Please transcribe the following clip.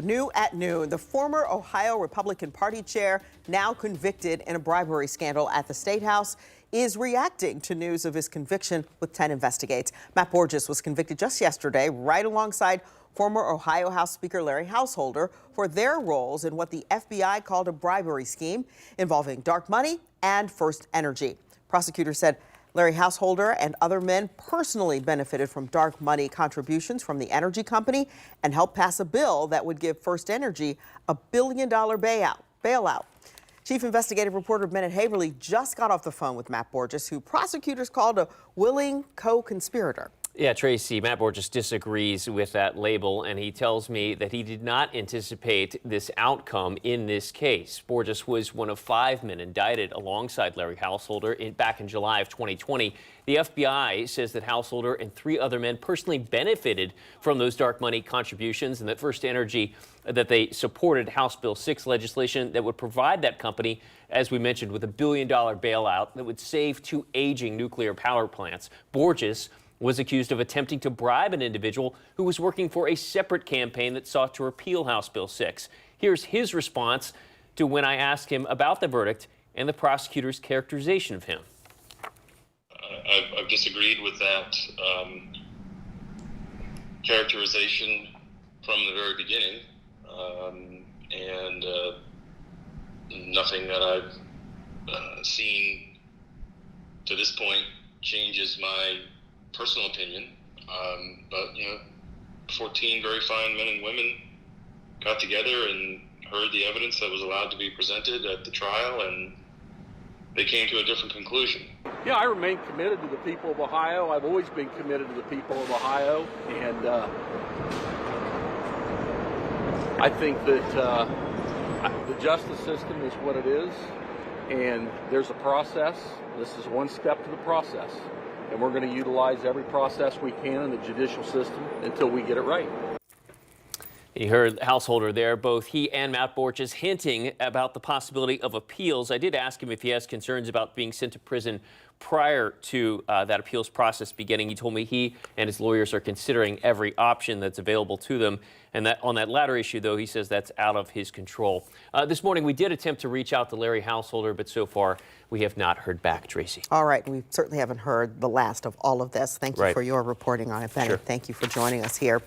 New at noon, the former Ohio Republican Party chair, now convicted in a bribery scandal at the Statehouse, is reacting to news of his conviction with 10 Investigates. Matt Borges was convicted just yesterday, right alongside former Ohio House Speaker Larry Householder for their roles in what the FBI called a bribery scheme involving dark money and First Energy. Prosecutors said Larry Householder and other men personally benefited from dark money contributions from the energy company and helped pass a bill that would give First Energy a $1 billion bailout. Chief investigative reporter Bennett Haeberle just got off the phone with Matt Borges, who prosecutors called a willing co-conspirator. Yeah, Tracy, Matt Borges disagrees with that label, and he tells me that he did not anticipate this outcome in this case. Borges was one of 5 men indicted alongside Larry Householder back in July of 2020. The FBI says that Householder and 3 other men personally benefited from those dark money contributions, and that First Energy, that they supported House Bill 6 legislation that would provide that company, as we mentioned, with a $1 billion bailout that would save 2 aging nuclear power plants. Borges was accused of attempting to bribe an individual who was working for a separate campaign that sought to repeal House Bill 6. Here's his response to when I asked him about the verdict and the prosecutor's characterization of him. I've disagreed with that characterization from the very beginning, and nothing that I've seen to this point changes my personal opinion, but 14 very fine men and women got together and heard the evidence that was allowed to be presented at the trial, and they came to a different conclusion. Yeah, I remain committed to the people of Ohio. I've always been committed to the people of Ohio, and I think that the justice system is what it is, and there's a process. This is one step to the process. And we're going to utilize every process we can in the judicial system until we get it right. You heard Householder there, both he and Matt Borges hinting about the possibility of appeals. I did ask him if he has concerns about being sent to prison prior to that appeals process beginning. He told me he and his lawyers are considering every option that's available to them. And that on that latter issue, though, he says that's out of his control. This morning, we did attempt to reach out to Larry Householder, but so far we have not heard back, Tracy. All right. We certainly haven't heard the last of all of this. Thank you for your reporting on it, Bennett. Sure. Thank you for joining us here.